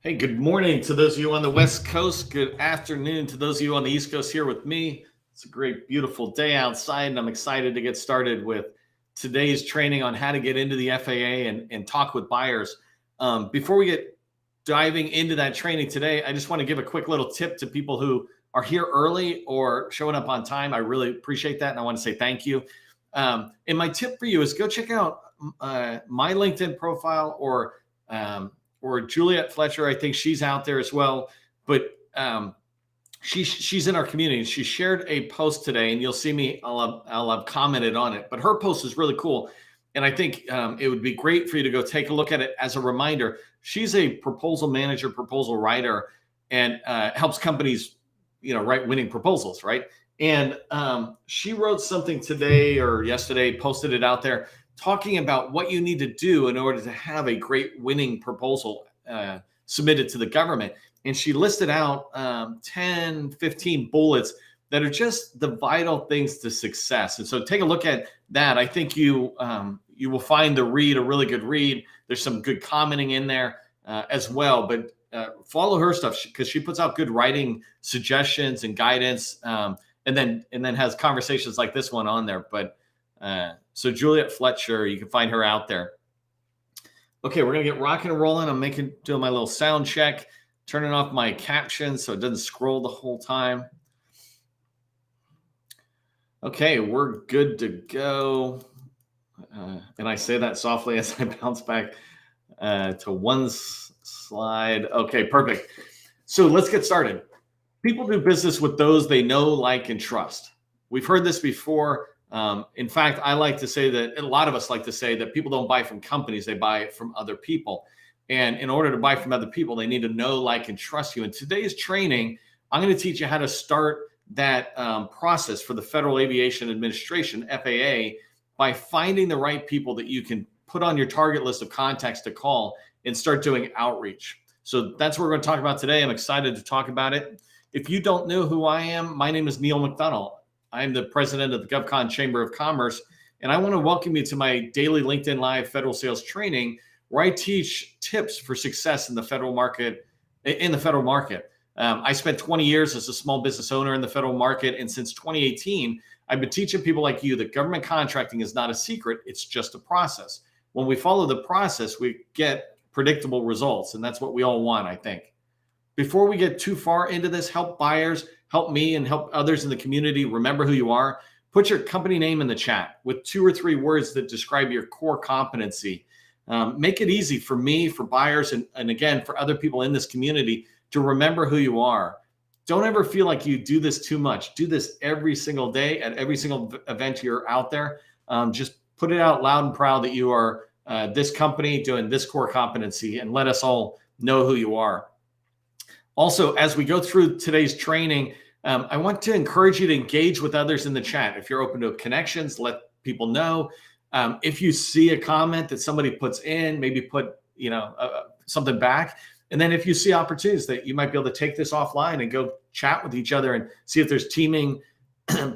Hey, good morning to those of you on the West Coast. Good afternoon to those of you on the East Coast here with me. It's a great, beautiful day outside, and I'm excited to get started with today's training on how to get into the FAA and talk with buyers. Before we get diving into that training today, I just want to give a quick little tip to people who are here early or showing up on time. I really appreciate that, and I want to say thank you. And my tip for you is go check out my LinkedIn profile or Juliet Fletcher. I think she's out there as well, but she's in our community. She shared a post today, and you'll see me. I'll have commented on it, but her post is really cool, and I think it would be great for you to go take a look at it as a reminder. She's a proposal manager, proposal writer, and helps companies, write winning proposals, right? And she wrote something today or yesterday, posted it out there, talking about what you need to do in order to have a great winning proposal submitted to the government. And she listed out 10, 15 bullets that are just the vital things to success. And so take a look at that. I think you will find the read a really good read. There's some good commenting in there as well, but follow her stuff because she puts out good writing suggestions and guidance, and then has conversations like this one on there. But so Juliet Fletcher, you can find her out there. Okay, we're gonna get rocking and rolling. I'm doing my little sound check, turning off my captions so it doesn't scroll the whole time. Okay, we're good to go. And I say that softly as I bounce back to one slide. Okay, perfect. So let's get started. People do business with those they know, like, and trust. We've heard this before. In fact, I like to say that a lot of us like to say that people don't buy from companies, they buy from other people. And in order to buy from other people, they need to know, like, and trust you. In today's training, I'm going to teach you how to start that process for the Federal Aviation Administration, FAA, by finding the right people that you can put on your target list of contacts to call and start doing outreach. So that's what we're going to talk about today. I'm excited to talk about it. If you don't know who I am, my name is Neil McDonnell. I'm the president of the GovCon Chamber of Commerce, and I want to welcome you to my daily LinkedIn Live federal sales training, where I teach tips for success in the federal market. I spent 20 years as a small business owner in the federal market, and since 2018, I've been teaching people like you that government contracting is not a secret, it's just a process. When we follow the process, we get predictable results, and that's what we all want, I think. Before we get too far into this, help buyers, help me, and help others in the community remember who you are. Put your company name in the chat with 2 or 3 words that describe your core competency. Make it easy for me, for buyers, and again, for other people in this community to remember who you are. Don't ever feel like you do this too much. Do this every single day at every single event you're out there. Just put it out loud and proud that you are this company doing this core competency, and let us all know who you are. Also, as we go through today's training, I want to encourage you to engage with others in the chat. If you're open to connections, let people know. If you see a comment that somebody puts in, maybe put something back. And then if you see opportunities that you might be able to take this offline and go chat with each other and see if there's teaming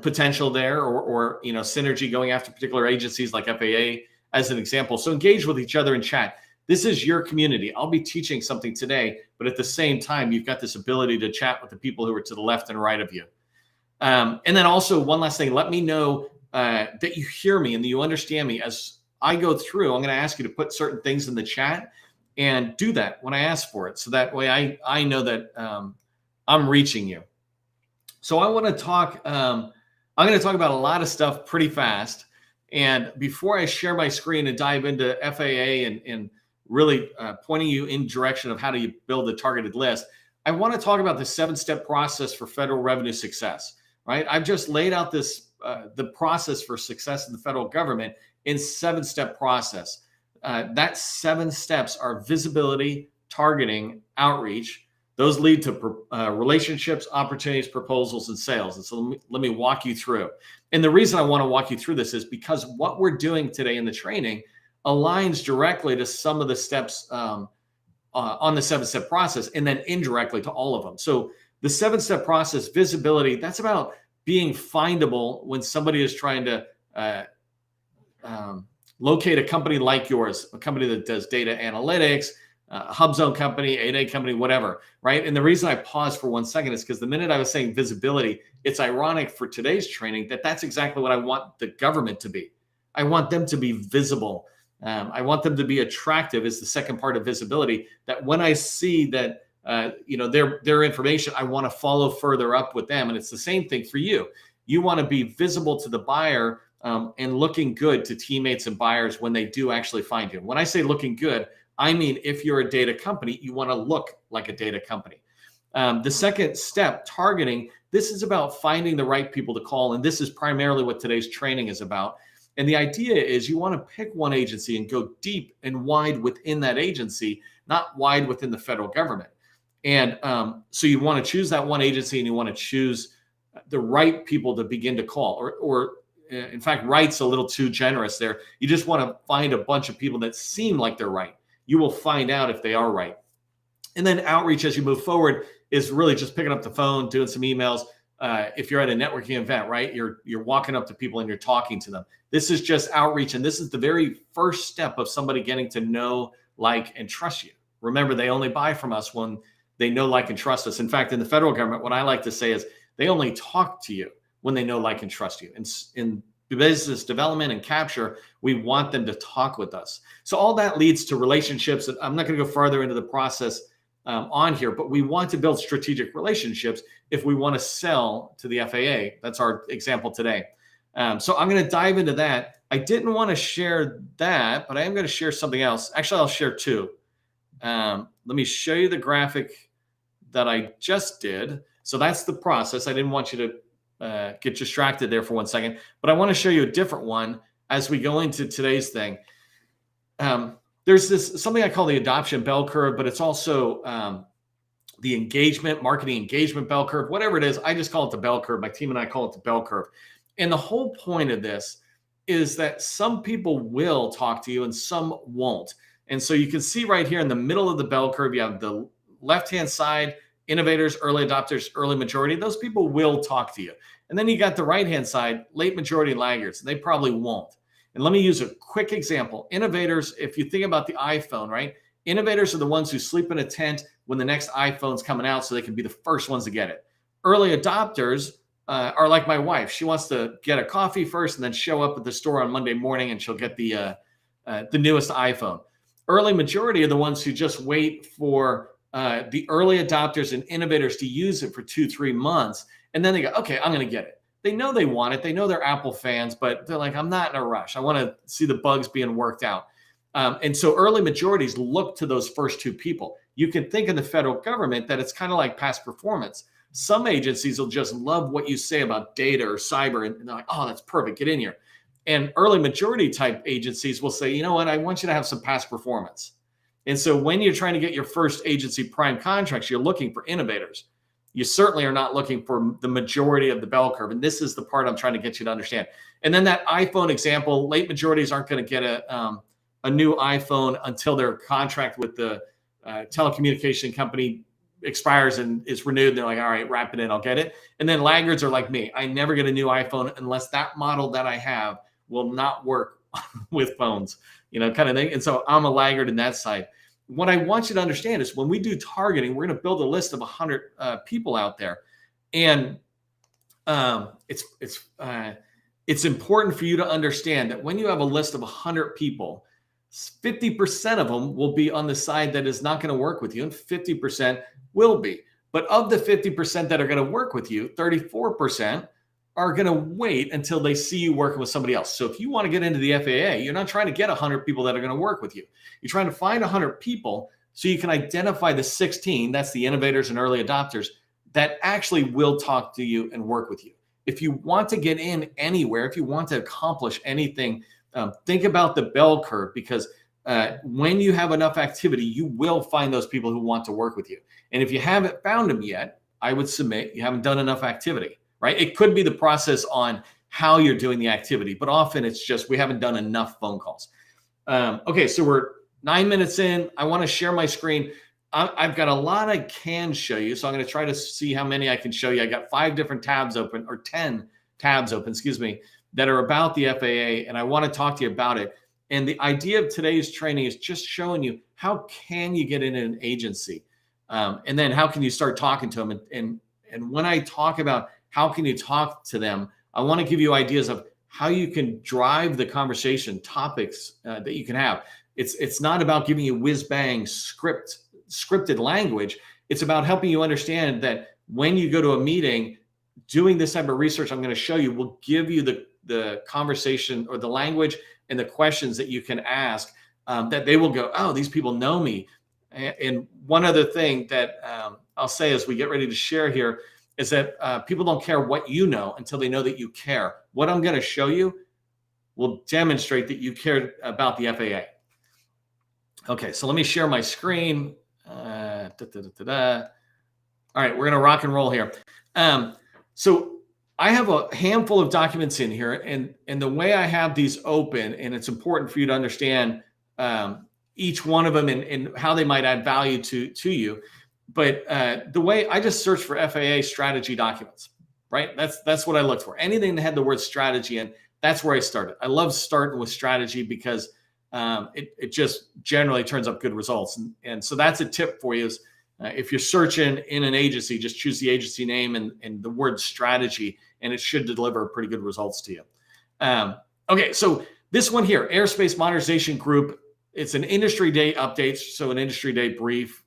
potential there or synergy going after particular agencies like FAA as an example. So engage with each other in chat. This is your community. I'll be teaching something today, but at the same time, you've got this ability to chat with the people who are to the left and right of you. And then also one last thing, let me know that you hear me and that you understand me. As I go through, I'm going to ask you to put certain things in the chat and do that when I ask for it. So that way I know that I'm reaching you. So I want to talk, I'm going to talk about a lot of stuff pretty fast. And before I share my screen and dive into FAA and really pointing you in direction of how do you build a targeted list, I want to talk about the 7-step process for federal revenue success, right? I've just laid out this, the process for success in the federal government in 7-step process. That 7 steps are visibility, targeting, outreach. Those lead to relationships, opportunities, proposals, and sales. And so let me walk you through. And the reason I want to walk you through this is because what we're doing today in the training aligns directly to some of the steps on the 7-step process, and then indirectly to all of them. So the 7-step process, visibility, that's about being findable when somebody is trying to locate a company like yours, a company that does data analytics, hub zone company, 8A company, whatever, right? And the reason I paused for 1 second is because the minute I was saying visibility, it's ironic for today's training that that's exactly what I want the government to be. I want them to be visible. I want them to be attractive is the second part of visibility, that when I see that, their information, I want to follow further up with them. And it's the same thing for you. You want to be visible to the buyer and looking good to teammates and buyers when they do actually find you. When I say looking good, I mean, if you're a data company, you want to look like a data company. The second step, targeting, this is about finding the right people to call. And this is primarily what today's training is about. And the idea is you want to pick one agency and go deep and wide within that agency, not wide within the federal government. And so you want to choose that one agency and you want to choose the right people to begin to call, or in fact, right's a little too generous there. You just want to find a bunch of people that seem like they're right. You will find out if they are right. And then outreach as you move forward is really just picking up the phone, doing some emails. If you're at a networking event, right, you're walking up to people and you're talking to them. This is just outreach. And this is the very first step of somebody getting to know, like, and trust you. Remember, they only buy from us when they know, like, and trust us. In fact, in the federal government, what I like to say is they only talk to you when they know, like, and trust you. And in business development and capture, we want them to talk with us. So all that leads to relationships. And I'm not going to go farther into the process on here, but we want to build strategic relationships if we want to sell to the FAA. That's our example today. So I'm going to dive into that. I didn't want to share that, but I am going to share something else. Actually, I'll share two. Let me show you the graphic that I just did. So that's the process. I didn't want you to get distracted there for 1 second, but I want to show you a different one as we go into today's thing. There's something I call the adoption bell curve, but it's also the marketing engagement bell curve, whatever it is. I just call it the bell curve. My team and I call it the bell curve. And the whole point of this is that some people will talk to you and some won't. And so you can see right here in the middle of the bell curve, you have the left-hand side, innovators, early adopters, early majority. Those people will talk to you. And then you got the right-hand side, late majority laggards. They probably won't. And let me use a quick example. Innovators, if you think about the iPhone, right? Innovators are the ones who sleep in a tent when the next iPhone's coming out so they can be the first ones to get it. Early adopters are like my wife. She wants to get a coffee first and then show up at the store on Monday morning and she'll get the newest iPhone. Early majority are the ones who just wait for the early adopters and innovators to use it for 2-3 months. And then they go, okay, I'm going to get it. They know they want it. They know they're Apple fans, but they're like, I'm not in a rush. I want to see the bugs being worked out. And so early majorities look to those first two people. You can think in the federal government that it's kind of like past performance. Some agencies will just love what you say about data or cyber, and they're like, oh, that's perfect. Get in here. And early majority type agencies will say, you know what? I want you to have some past performance. And so when you're trying to get your first agency prime contracts, you're looking for innovators. You certainly are not looking for the majority of the bell curve. And this is the part I'm trying to get you to understand. And then that iPhone example, late majorities aren't going to get a new iPhone until their contract with the telecommunication company expires and is renewed. And they're like, all right, wrap it in, I'll get it. And then laggards are like me. I never get a new iPhone unless that model that I have will not work with phones, kind of thing. And so I'm a laggard in that side. What I want you to understand is when we do targeting, we're going to build a list of 100 people out there. And it's important for you to understand that when you have a list of 100 people, 50% of them will be on the side that is not going to work with you, and 50% will be. But of the 50% that are going to work with you, 34% are going to wait until they see you working with somebody else. So if you want to get into the FAA, you're not trying to get 100 people that are going to work with you. You're trying to find 100 people so you can identify the 16, that's the innovators and early adopters, that actually will talk to you and work with you. If you want to get in anywhere, if you want to accomplish anything, think about the bell curve, because when you have enough activity, you will find those people who want to work with you. And if you haven't found them yet, I would submit you haven't done enough activity, right? It could be the process on how you're doing the activity, but often it's just we haven't done enough phone calls. Okay, so we're 9 minutes in. I want to share my screen. I've got a lot I can show you, so I'm going to try to see how many I can show you. I got 5 different tabs open, or 10 tabs open, that are about the FAA, and I want to talk to you about it. And the idea of today's training is just showing you how can you get in an agency, and then how can you start talking to them. And when I talk about how can you talk to them, I want to give you ideas of how you can drive the conversation, topics that you can have. It's not about giving you whiz bang scripted language. It's about helping you understand that when you go to a meeting, doing this type of research I'm going to show you will give you the conversation or the language and the questions that you can ask, that they will go, oh, these people know me. And one other thing that I'll say as we get ready to share here is that people don't care what you know until they know that you care. What I'm going to show you will demonstrate that you care about the FAA. Okay, so let me share my screen. All right, we're going to rock and roll here. So I have a handful of documents in here, and the way I have these open, and it's important for you to understand each one of them and how they might add value to you. But the way I just search for FAA strategy documents, right? That's what I look for. Anything that had the word strategy in, that's where I started. I love starting with strategy because it just generally turns up good results. And so that's a tip for you is if you're searching in an agency, just choose the agency name and the word strategy, and it should deliver pretty good results to you. Okay, so this one here, Airspace Modernization Group, it's an industry day update, so an industry day brief.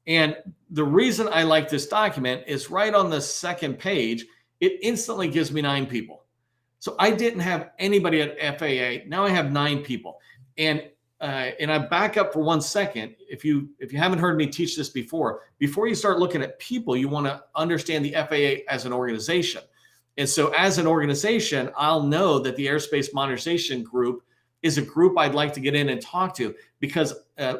And the reason I like this document is right on the second page, it instantly gives me 9 people. So I didn't have anybody at FAA. Now I have 9 people. And I back up for 1 second. If you haven't heard me teach this before you start looking at people, you want to understand the FAA as an organization. And so as an organization, I'll know that the Airspace Modernization Group is a group I'd like to get in and talk to because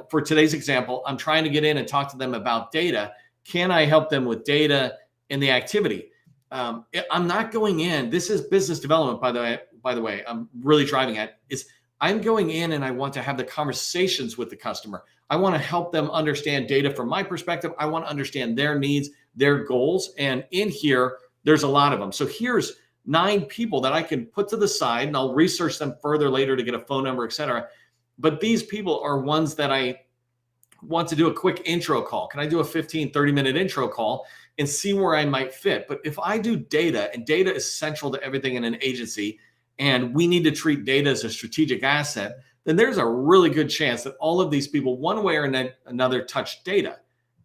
for today's example, I'm trying to get in and talk to them about data. Can I help them with data and the activity? I'm not going in. This is business development, by the way, I'm really driving at is I'm going in and I want to have the conversations with the customer. I want to help them understand data from my perspective. I want to understand their needs, their goals. And in here, there's a lot of them. So here's 9 people that I can put to the side and I'll research them further later to get a phone number, et cetera. But these people are ones that I want to do a quick intro call. Can I do a 15, 30-minute intro call and see where I might fit? But if I do data, and data is central to everything in an agency, and we need to treat data as a strategic asset, then there's a really good chance that all of these people, one way or another, touch data.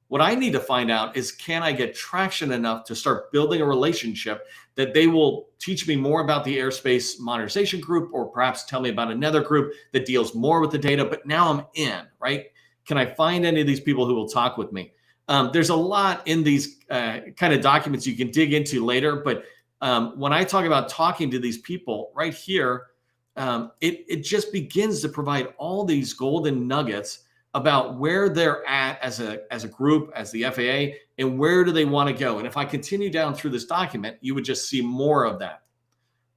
What I need to find out is, can I get traction enough to start building a relationship that they will teach me more about the Airspace Modernization Group, or perhaps tell me about another group that deals more with the data, but now I'm in, right? Can I find any of these people who will talk with me? There's a lot in these kind of documents you can dig into later, but when I talk about talking to these people right here, it just begins to provide all these golden nuggets about where they're at as a group, as the FAA, and where do they want to go. And if I continue down through this document, you would just see more of that.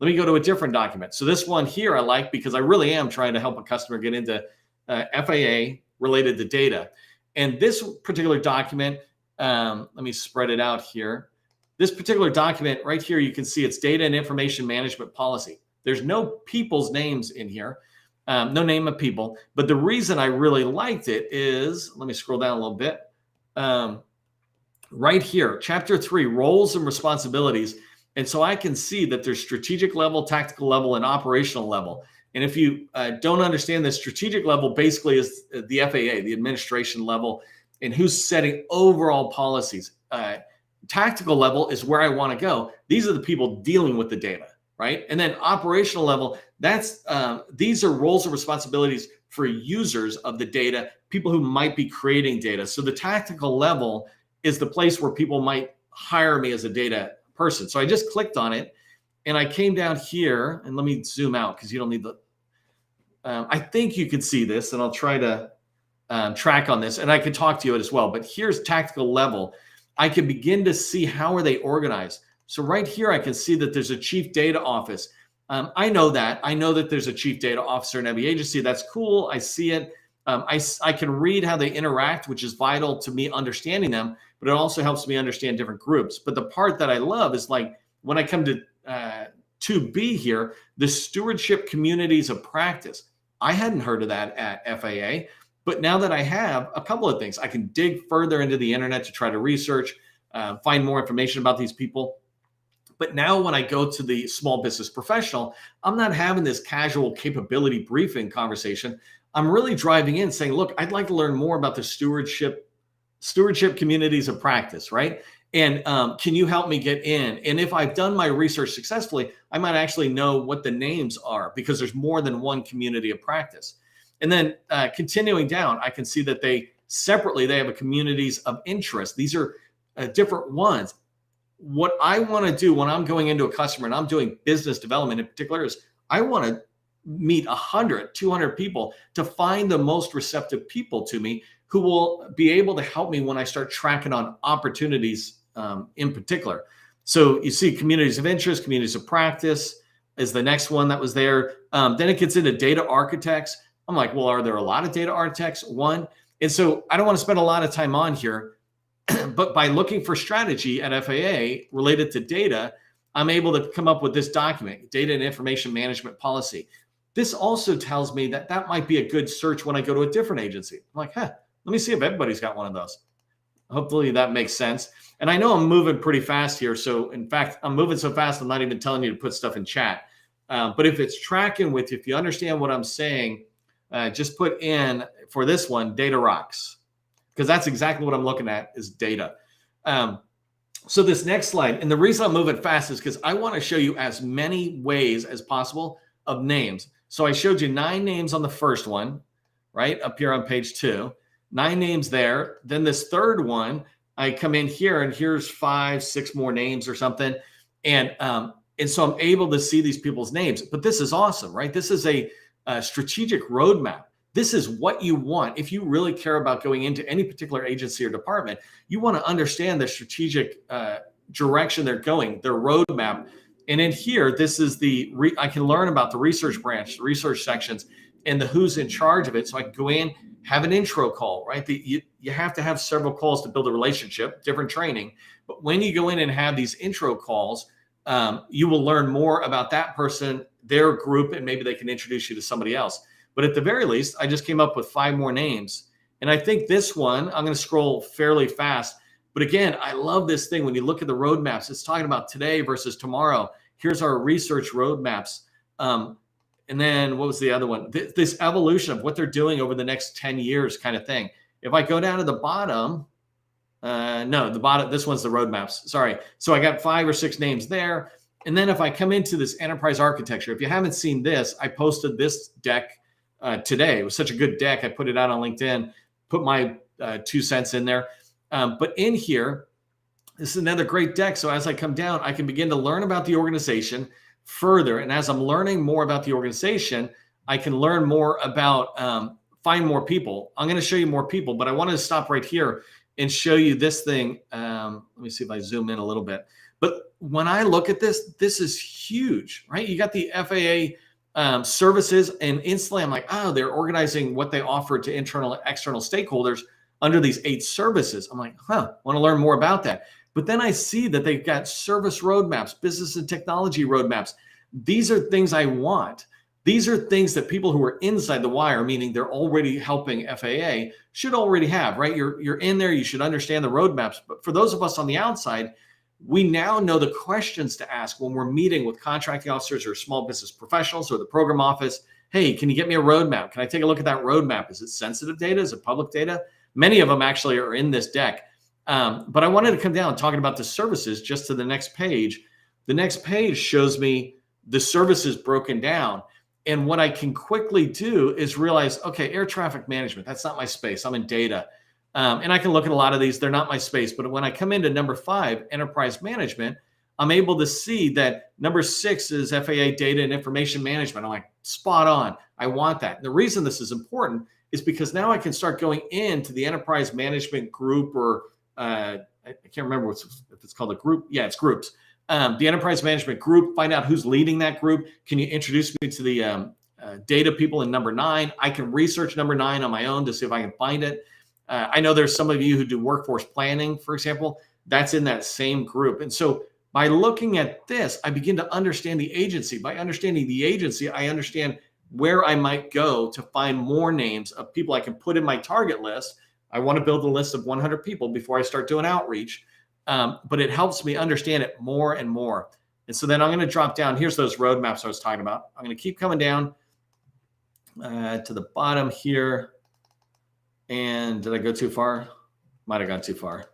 Let me go to a different document. So this one here I like because I really am trying to help a customer get into FAA related to data. And this particular document, let me spread it out here. This particular document right here, you can see it's data and information management policy. There's no people's names in here, no name of people. But the reason I really liked it is, let me scroll down a little bit. Right here, chapter 3, roles and responsibilities. And so I can see that there's strategic level, tactical level, and operational level. And if you don't understand the strategic level, basically is the FAA, the administration level, and who's setting overall policies. Tactical level is where I want to go. These are the people dealing with the data, right? And then operational level, these are roles and responsibilities for users of the data, people who might be creating data. So the tactical level is the place where people might hire me as a data person. So I just clicked on it and I came down here, and let me zoom out because you don't need the, I think you can see this, and I'll try to track on this, and I could talk to you as well. But here's tactical level. I can begin to see how are they organized. So right here, I can see that there's a chief data office. I know that. I know that there's a chief data officer in every agency. That's cool. I see it. I can read how they interact, which is vital to me understanding them, but it also helps me understand different groups. But the part that I love is like when I come to 2B here, the stewardship communities of practice. I hadn't heard of that at FAA. But now that I have, a couple of things, I can dig further into the internet to try to research, find more information about these people. But now when I go to the small business professional, I'm not having this casual capability briefing conversation. I'm really driving in saying, look, I'd like to learn more about the stewardship communities of practice, right? And can you help me get in? And if I've done my research successfully, I might actually know what the names are, because there's more than one community of practice. And then continuing down, I can see that they have a communities of interest. These are different ones. What I want to do when I'm going into a customer and I'm doing business development in particular is I want to meet 100, 200 people to find the most receptive people to me who will be able to help me when I start tracking on opportunities in particular. So you see communities of interest, communities of practice is the next one that was there. Then it gets into data architects. I'm like, well, are there a lot of data architects? One. And so I don't want to spend a lot of time on here, but by looking for strategy at FAA related to data, I'm able to come up with this document, Data and Information Management Policy. This also tells me that that might be a good search when I go to a different agency. I'm like, let me see if everybody's got one of those. Hopefully that makes sense. And I know I'm moving pretty fast here. So in fact, I'm moving so fast, I'm not even telling you to put stuff in chat. But if it's tracking with you, if you understand what I'm saying, just put in for this one, data rocks, because that's exactly what I'm looking at is data. So this next slide, and the reason I'm moving fast is because I want to show you as many ways as possible of names. So I showed you 9 names on the first one, right up here on page 2, 9 names there. Then this third one, I come in here and here's 5, 6 more names or something. And so I'm able to see these people's names, but this is awesome, right? This is a strategic roadmap. This is what you want. If you really care about going into any particular agency or department, you want to understand the strategic direction they're going, their roadmap. And in here, this is I can learn about the research branch, the research sections, and the who's in charge of it. So I can go in, have an intro call, right? You have to have several calls to build a relationship, different training. But when you go in and have these intro calls, you will learn more about that person, their group, and maybe they can introduce you to somebody else. But at the very least, I just came up with 5 more names. And I think this one, I'm going to scroll fairly fast. But again, I love this thing. When you look at the roadmaps, it's talking about today versus tomorrow. Here's our research roadmaps. And then what was the other one? This evolution of what they're doing over the next 10 years kind of thing. If I go down to the bottom, this one's the roadmaps. Sorry. So I got 5 or 6 names there. And then if I come into this enterprise architecture, if you haven't seen this, I posted this deck today. It was such a good deck. I put it out on LinkedIn, put my 2 cents in there. But in here, this is another great deck. So as I come down, I can begin to learn about the organization further. And as I'm learning more about the organization, I can learn more about, find more people. I'm going to show you more people, but I wanted to stop right here and show you this thing. Let me see if I zoom in a little bit. But when I look at this, this is huge, right? You got the FAA services, and instantly I'm like, oh, they're organizing what they offer to internal and external stakeholders under these 8 services. I'm like, want to learn more about that. But then I see that they've got service roadmaps, business and technology roadmaps. These are things I want. These are things that people who are inside the wire, meaning they're already helping FAA, should already have, right? You're in there, you should understand the roadmaps. But for those of us on the outside, we now know the questions to ask when we're meeting with contracting officers or small business professionals or the program office. Hey, can you get me a roadmap? Can I take a look at that roadmap? Is it sensitive data? Is it public data? Many of them actually are in this deck. But I wanted to come down talking about the services just to the next page. The next page shows me the services broken down. And what I can quickly do is realize, okay, air traffic management, that's not my space. I'm in data. And I can look at a lot of these. They're not my space. But when I come into number 5, enterprise management, I'm able to see that number 6 is FAA data and information management. I'm like, spot on. I want that. And the reason this is important is because now I can start going into the enterprise management group, or I can't remember if it's called a group. Yeah, it's groups. The enterprise management group, find out who's leading that group. Can you introduce me to the data people in number 9? I can research number 9 on my own to see if I can find it. I know there's some of you who do workforce planning, for example, that's in that same group. And so by looking at this, I begin to understand the agency. By understanding the agency, I understand where I might go to find more names of people I can put in my target list. I want to build a list of 100 people before I start doing outreach. But it helps me understand it more and more. And so then I'm going to drop down. Here's those roadmaps I was talking about. I'm going to keep coming down to the bottom here. And did I go too far? Might have gone too far.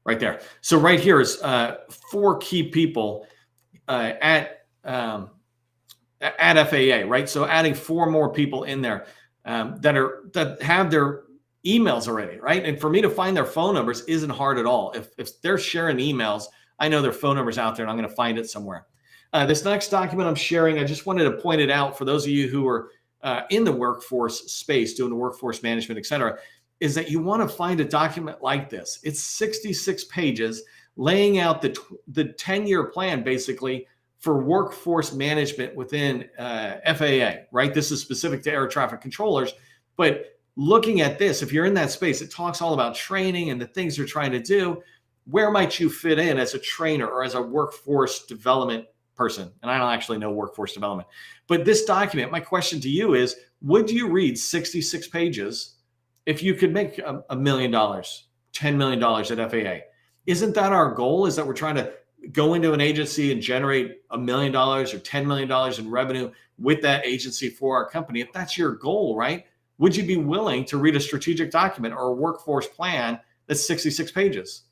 Right there. So right here is 4 key people at FAA, right? So adding 4 more people in there that have their emails already, right? And for me to find their phone numbers isn't hard at all. If they're sharing emails, I know their phone number's out there and I'm going to find it somewhere. This next document I'm sharing, I just wanted to point it out for those of you who are in the workforce space, doing the workforce management, et cetera, is that you want to find a document like this. It's 66 pages laying out the 10-year plan, basically, for workforce management within FAA, right? This is specific to air traffic controllers, but looking at this, if you're in that space, it talks all about training and the things you're trying to do. Where might you fit in as a trainer or as a workforce development person? And I don't actually know workforce development, but this document, my question to you is, would you read 66 pages if you could make $1 million, $10 million at FAA? Isn't that our goal? Is that we're trying to go into an agency and generate $1 million or $10 million in revenue with that agency for our company? If that's your goal, right? Would you be willing to read a strategic document or a workforce plan that's 66 pages?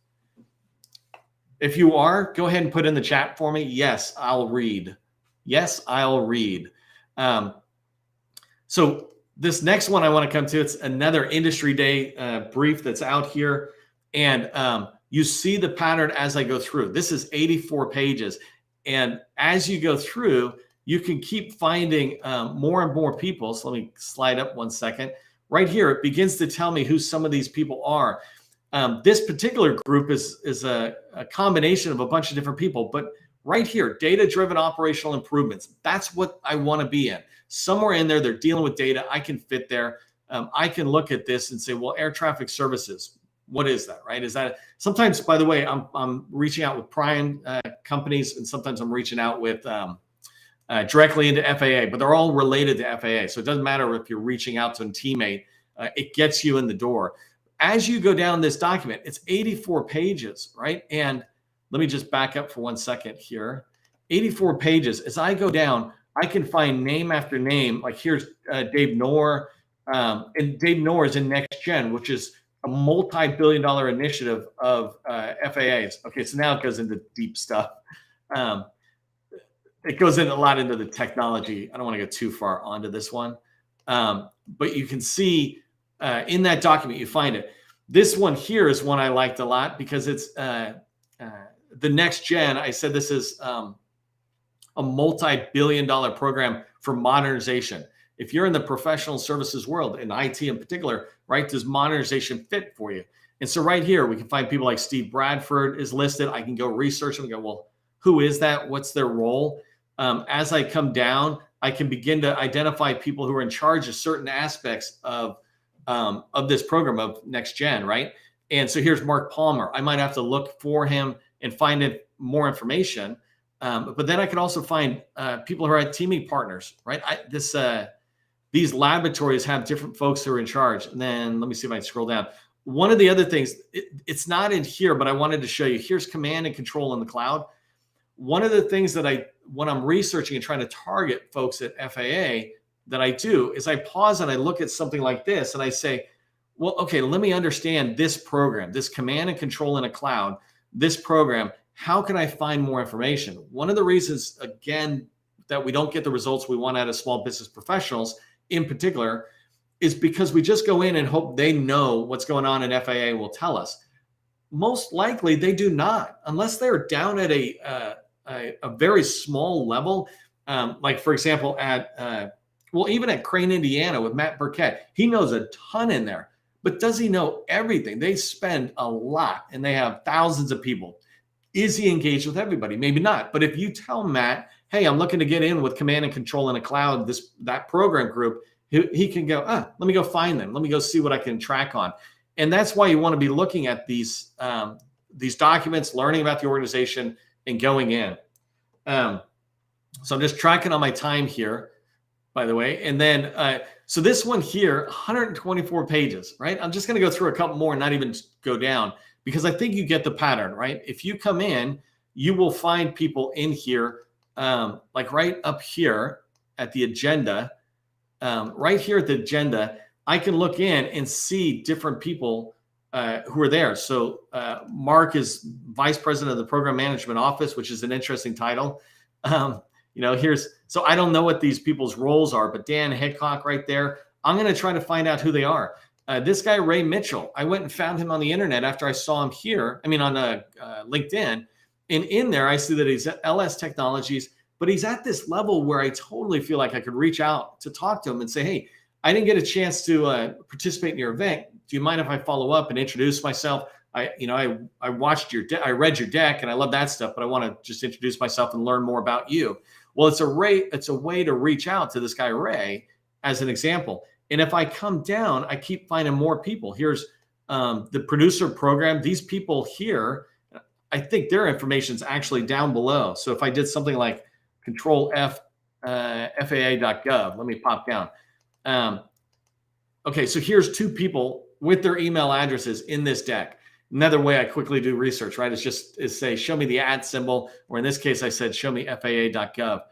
If you are, go ahead and put in the chat for me. Yes, I'll read. Yes, I'll read. So this next one I want to come to, it's another industry day brief that's out here. And you see the pattern as I go through. This is 84 pages. And as you go through, you can keep finding more and more people. So let me slide up one second. Right here, it begins to tell me who some of these people are. This particular group is a combination of a bunch of different people. But right here, data-driven operational improvements. That's what I want to be in. Somewhere in there, they're dealing with data. I can fit there. I can look at this and say, well, air traffic services, what is that, right? Is that sometimes, by the way, I'm reaching out with prime companies, and sometimes I'm reaching out with directly into FAA, but they're all related to FAA. So it doesn't matter if you're reaching out to a teammate, it gets you in the door. As you go down this document, it's 84 pages, right? And let me just back up for 1 second here. 84 pages. As I go down, I can find name after name. Like here's Dave Knorr, and Dave Knorr is in Next Gen, which is a multi-billion-dollar initiative of FAA's. Okay, so now it goes into deep stuff. It goes in a lot into the technology. I don't want to go too far onto this one. But you can see in that document, you find it. This one here is one I liked a lot because it's the Next Gen. I said this is a multi-billion-dollar program for modernization. If you're in the professional services world, in IT in particular, right, does modernization fit for you? And so right here, we can find people like Steve Bradford is listed. I can go research them and go, well, who is that? What's their role? As I come down, I can begin to identify people who are in charge of certain aspects of this program of Next Gen, right? And so here's Mark Palmer. I might have to look for him and find more information. But then I can also find people who are teaming partners, right? These laboratories have different folks who are in charge. And then let me see if I can scroll down. One of the other things, it's not in here, but I wanted to show you. Here's command and control in the cloud. One of the things that when I'm researching and trying to target folks at FAA that I do is I pause and I look at something like this and I say, well, okay, let me understand this program, this command and control in a cloud, this program. How can I find more information? One of the reasons, again, that we don't get the results we want out of small business professionals in particular is because we just go in and hope they know what's going on in FAA will tell us. Most likely they do not, unless they're down at a very small level. Like for example, even at Crane, Indiana with Matt Burkett, he knows a ton in there, but does he know everything? They spend a lot and they have thousands of people. Is he engaged with everybody? Maybe not. But if you tell Matt, hey, I'm looking to get in with command and control in a cloud, that program group, he can go, let me go find them. Let me go see what I can track on. And that's why you want to be looking at these documents, learning about the organization, and going in. So I'm just tracking on my time here. by the way. And then, so this one here, 124 pages, right? I'm just going to go through a couple more and not even go down because I think you get the pattern, right? If you come in, you will find people in here, like right up here at the agenda, right here at the agenda, I can look in and see different people who are there. So Mark is Vice President of the Program Management Office, which is an interesting title. So I don't know what these people's roles are, but Dan Hickok right there, I'm going to try to find out who they are. This guy, Ray Mitchell, I went and found him on the internet after I saw him here. I mean, on LinkedIn. And in there, I see that he's at LS Technologies, but he's at this level where I totally feel like I could reach out to talk to him and say, hey, I didn't get a chance to participate in your event. Do you mind if I follow up and introduce myself? I watched your I read your deck and I love that stuff, but I want to just introduce myself and learn more about you. Well, it's a way to reach out to this guy, Ray, as an example. And if I come down, I keep finding more people. Here's the producer program. These people here, I think their information is actually down below. So if I did something like Control F, FAA.gov, let me pop down. Okay, so here's two people with their email addresses in this deck. Another way I quickly do research, right, is say, show me the @ symbol, or in this case, I said, show me FAA.gov.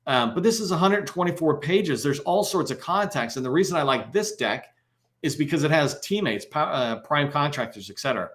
But this is 124 pages. There's all sorts of contacts. And the reason I like this deck is because it has teammates, prime contractors, et cetera.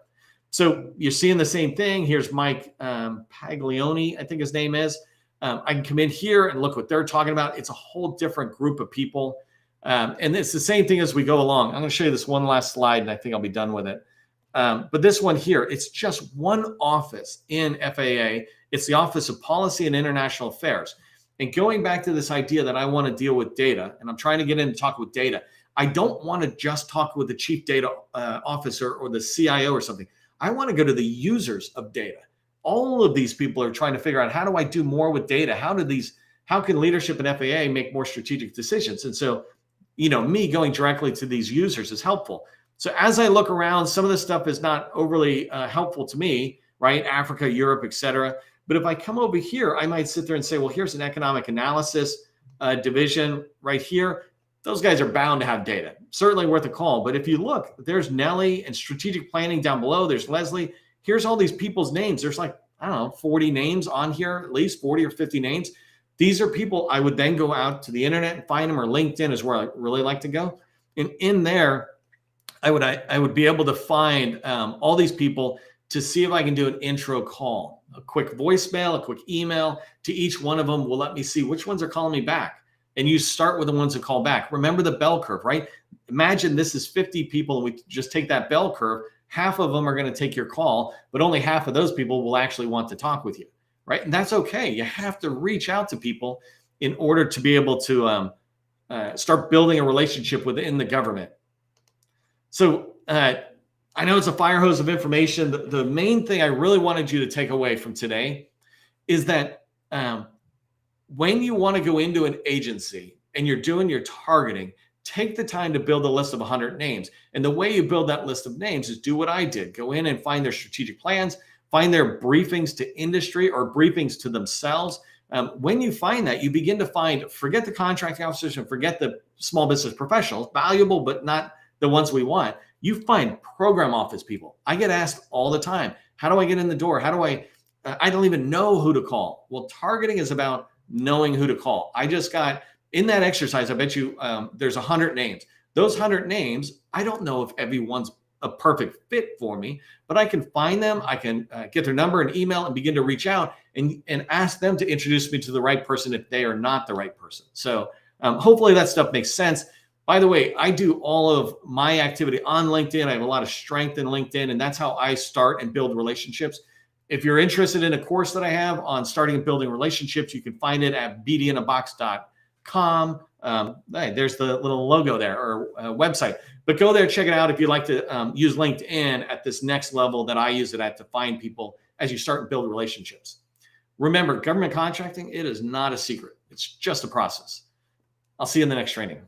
So you're seeing the same thing. Here's Mike Paglioni, I think his name is. I can come in here and look what they're talking about. It's a whole different group of people. And it's the same thing as we go along. I'm going to show you this one last slide, and I think I'll be done with it. But this one here, it's just one office in FAA. It's the Office of Policy and International Affairs. And going back to this idea that I want to deal with data, and I'm trying to get in to talk with data, I don't want to just talk with the chief data officer or the CIO or something. I want to go to the users of data. All of these people are trying to figure out, how do I do more with data? How can leadership in FAA make more strategic decisions? And so, me going directly to these users is helpful. So as I look around, some of this stuff is not overly helpful to me, right? Africa, Europe, et cetera. But if I come over here, I might sit there and say, well, here's an economic analysis division right here. Those guys are bound to have data. Certainly worth a call. But if you look, there's Nellie and strategic planning down below. There's Leslie. Here's all these people's names. There's like, 40 names on here, at least 40 or 50 names. These are people I would then go out to the internet and find them, or LinkedIn is where I really like to go. And in there, I would be able to find all these people to see if I can do an intro call, a quick voicemail, a quick email to each one of them will let me see which ones are calling me back. And you start with the ones that call back. Remember the bell curve, right? Imagine this is 50 people and we just take that bell curve. Half of them are going to take your call, but only half of those people will actually want to talk with you, right? And that's okay. You have to reach out to people in order to be able to start building a relationship within the government. So I know it's a fire hose of information. The main thing I really wanted you to take away from today is that when you want to go into an agency and you're doing your targeting, take the time to build a list of 100 names. And the way you build that list of names is do what I did. Go in and find their strategic plans, find their briefings to industry or briefings to themselves. When you find that, you begin to forget the contracting officers and forget the small business professionals, valuable, but not the ones we want. You find program office people. I get asked all the time, how do I get in the door? How do I don't even know who to call. Well, targeting is about knowing who to call. I just got in that exercise, I bet you there's 100 names. Those 100 names, I don't know if everyone's a perfect fit for me, but I can find them. I can get their number and email and begin to reach out and ask them to introduce me to the right person if they are not the right person. So hopefully that stuff makes sense. By the way, I do all of my activity on LinkedIn. I have a lot of strength in LinkedIn, and that's how I start and build relationships. If you're interested in a course that I have on starting and building relationships, you can find it at beautyinabox.com. There's the little logo there, or website. But go there, check it out if you'd like to use LinkedIn at this next level that I use it at to find people as you start and build relationships. Remember, government contracting, it is not a secret. It's just a process. I'll see you in the next training.